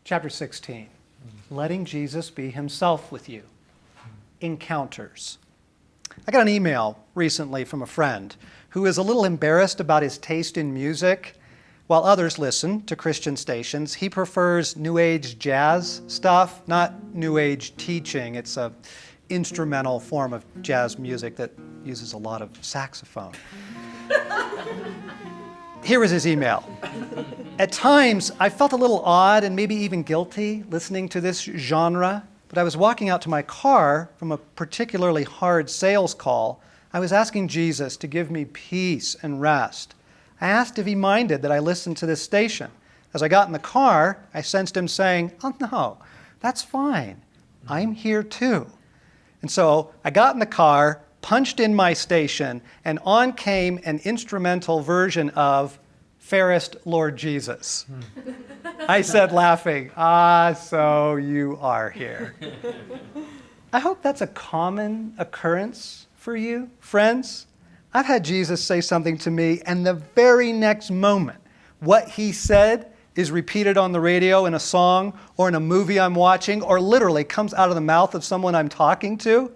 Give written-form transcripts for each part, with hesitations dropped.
Chapter 16, letting Jesus be himself with you. Encounters. I got an email recently from a friend who is a little embarrassed about his taste in music. While others listen to Christian stations, he prefers New Age jazz stuff, not New Age teaching. It's an instrumental form of jazz music that uses a lot of saxophone. Here was his email. At times, I felt a little odd and maybe even guilty listening to this genre, but I was walking out to my car from a particularly hard sales call. I was asking Jesus to give me peace and rest. I asked if he minded that I listened to this station. As I got in the car, I sensed him saying, "Oh no, that's fine. I'm here too." And so I got in the car, punched in my station, and on came an instrumental version of Fairest Lord Jesus. I said laughing, so you are here. I hope that's a common occurrence for you, friends. I've had Jesus say something to me, and the very next moment, what he said is repeated on the radio in a song or in a movie I'm watching, or literally comes out of the mouth of someone I'm talking to.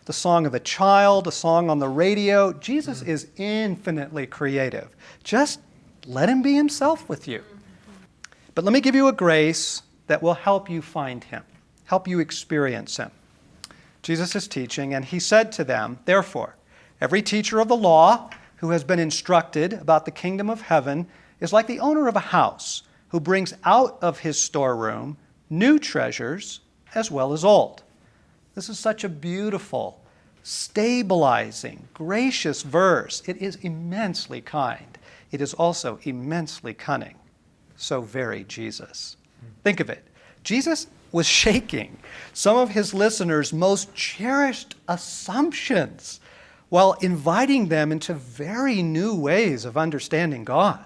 The song of a child, a song on the radio. Jesus is infinitely creative. Just let him be himself with you. But let me give you a grace that will help you find him, help you experience him. Jesus is teaching, and he said to them, "Therefore, every teacher of the law who has been instructed about the kingdom of heaven is like the owner of a house who brings out of his storeroom new treasures as well as old." This is such a beautiful, stabilizing, gracious verse. It is immensely kind. It is also immensely cunning. So very Jesus. Think of it. Jesus was shaking some of his listeners' most cherished assumptions while inviting them into very new ways of understanding God.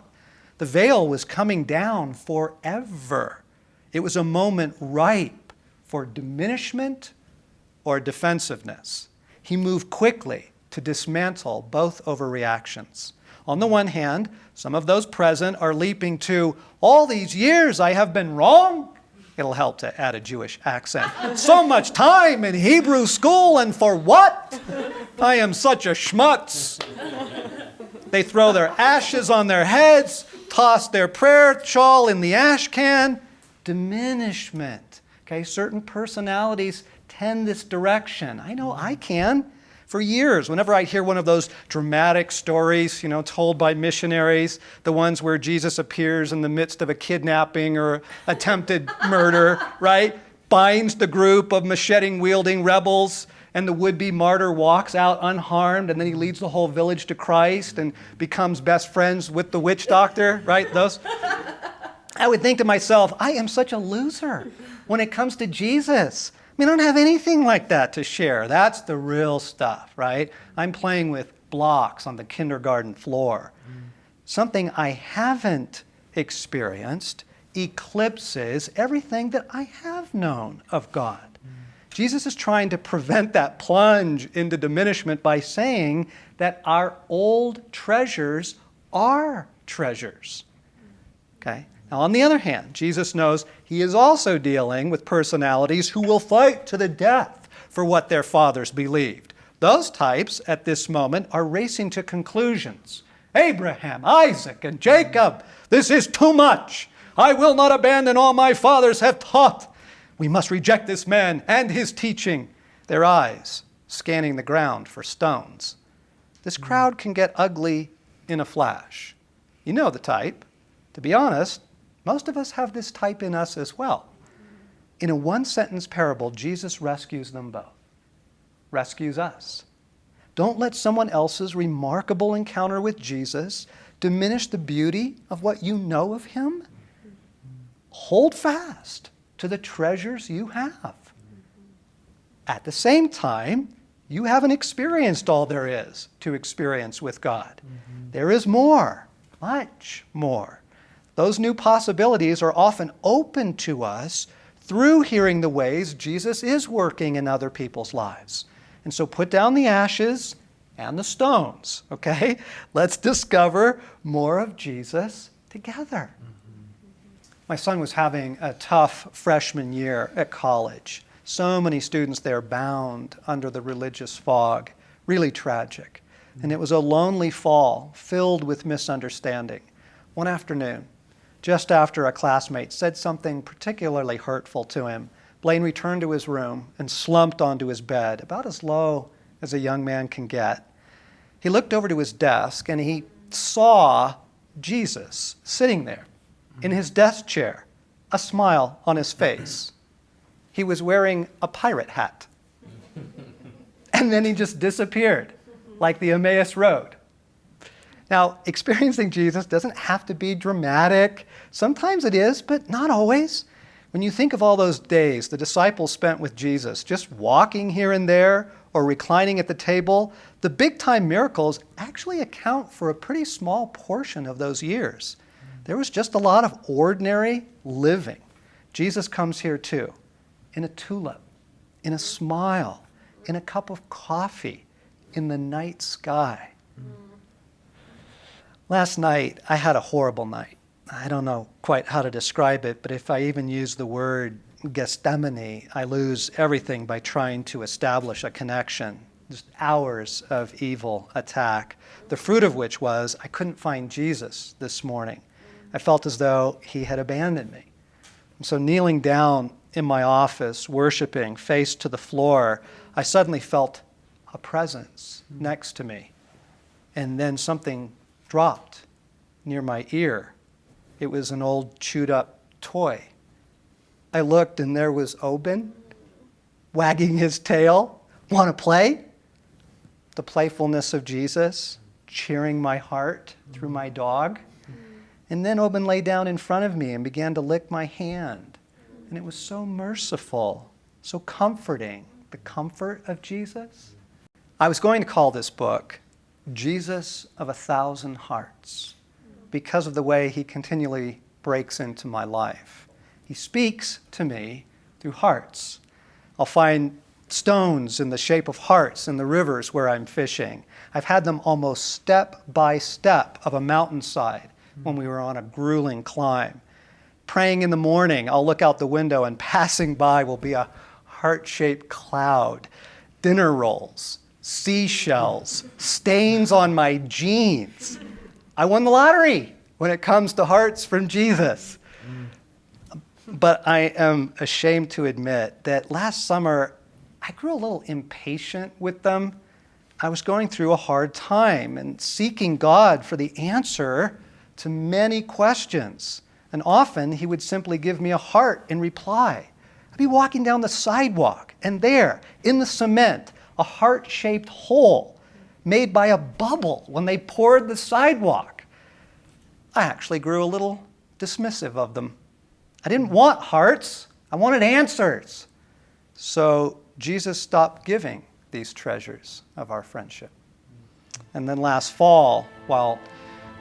The veil was coming down forever. It was a moment ripe for diminishment or defensiveness. He moved quickly to dismantle both overreactions. On the one hand, some of those present are leaping to, "All these years I have been wrong." It'll help to add a Jewish accent. "So much time in Hebrew school, and for what? I am such a schmutz." They throw their ashes on their heads, toss their prayer shawl in the ash can. Diminishment. Okay, certain personalities tend this direction. I know I can. For years, whenever I hear one of those dramatic stories, told by missionaries, the ones where Jesus appears in the midst of a kidnapping or attempted murder, right? Binds the group of machete-wielding rebels, and the would-be martyr walks out unharmed, and then he leads the whole village to Christ and becomes best friends with the witch doctor, right? Those. I would think to myself, I am such a loser when it comes to Jesus. I don't have anything like that to share. That's the real stuff, right? I'm playing with blocks on the kindergarten floor. Something I haven't experienced eclipses everything that I have known of God. Jesus is trying to prevent that plunge into diminishment by saying that our old treasures are treasures. Okay? Now, on the other hand, Jesus knows he is also dealing with personalities who will fight to the death for what their fathers believed. Those types, at this moment, are racing to conclusions. Abraham, Isaac, and Jacob, this is too much. I will not abandon all my fathers have taught. We must reject this man and his teaching. Their eyes scanning the ground for stones. This crowd can get ugly in a flash. You know the type. To be honest, most of us have this type in us as well. In a one-sentence parable, Jesus rescues them both. Rescues us. Don't let someone else's remarkable encounter with Jesus diminish the beauty of what you know of him. Hold fast to the treasures you have. At the same time, you haven't experienced all there is to experience with God. There is more, much more. Those new possibilities are often open to us through hearing the ways Jesus is working in other people's lives. And so put down the ashes and the stones, okay? Let's discover more of Jesus together. My son was having a tough freshman year at college. So many students there bound under the religious fog, really tragic. And it was a lonely fall filled with misunderstanding. One afternoon, just after a classmate said something particularly hurtful to him, Blaine returned to his room and slumped onto his bed, about as low as a young man can get. He looked over to his desk and he saw Jesus sitting there in his desk chair, a smile on his face. He was wearing a pirate hat. And then he just disappeared, like the Emmaus Road. Now, experiencing Jesus doesn't have to be dramatic. Sometimes it is, but not always. When you think of all those days the disciples spent with Jesus, just walking here and there or reclining at the table, the big-time miracles actually account for a pretty small portion of those years. There was just a lot of ordinary living. Jesus comes here too, in a tulip, in a smile, in a cup of coffee, in the night sky. Last night, I had a horrible night. I don't know quite how to describe it, but if I even use the word Gethsemane, I lose everything by trying to establish a connection. Just hours of evil attack, the fruit of which was I couldn't find Jesus this morning. I felt as though he had abandoned me. And so kneeling down in my office, worshiping, face to the floor, I suddenly felt a presence next to me. And then something dropped near my ear. It was an old chewed up toy. I looked and there was Oben, wagging his tail. Want to play? The playfulness of Jesus, cheering my heart through my dog. And then Oben lay down in front of me and began to lick my hand. And it was so merciful, so comforting, the comfort of Jesus. I was going to call this book Jesus of 1,000 Hearts because of the way he continually breaks into my life. He speaks to me through hearts. I'll find stones in the shape of hearts in the rivers where I'm fishing. I've had them almost step by step of a mountainside when we were on a grueling climb. Praying in the morning, I'll look out the window and passing by will be a heart-shaped cloud, dinner rolls, seashells, stains on my jeans. I won the lottery when it comes to hearts from Jesus. But I am ashamed to admit that last summer, I grew a little impatient with them. I was going through a hard time and seeking God for the answer to many questions. And often he would simply give me a heart in reply. I'd be walking down the sidewalk, and there, in the cement, a heart-shaped hole made by a bubble when they poured the sidewalk. I actually grew a little dismissive of them. I didn't want hearts. I wanted answers. So Jesus stopped giving these treasures of our friendship. And then last fall, while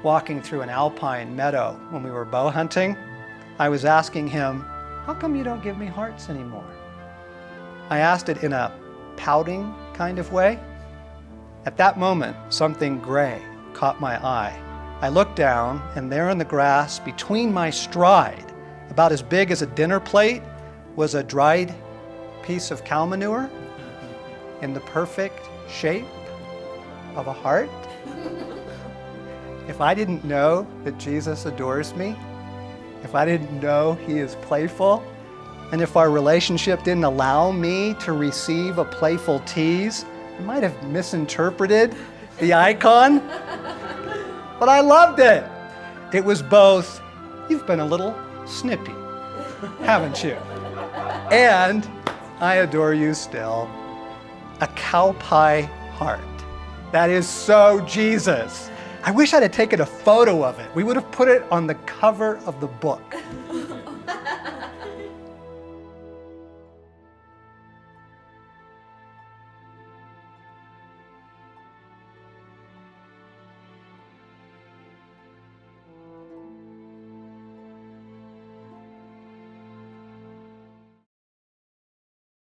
walking through an alpine meadow when we were bow hunting, I was asking him, how come you don't give me hearts anymore? I asked it in a pouting kind of way. At that moment, something gray caught my eye. I looked down, and there in the grass, between my stride, about as big as a dinner plate, was a dried piece of cow manure in the perfect shape of a heart. If I didn't know that Jesus adores me, if I didn't know he is playful, and if our relationship didn't allow me to receive a playful tease, I might have misinterpreted the icon. But I loved it. It was both, you've been a little snippy, haven't you? And I adore you still. A cow pie heart. That is so Jesus. I wish I'd have taken a photo of it. We would have put it on the cover of the book.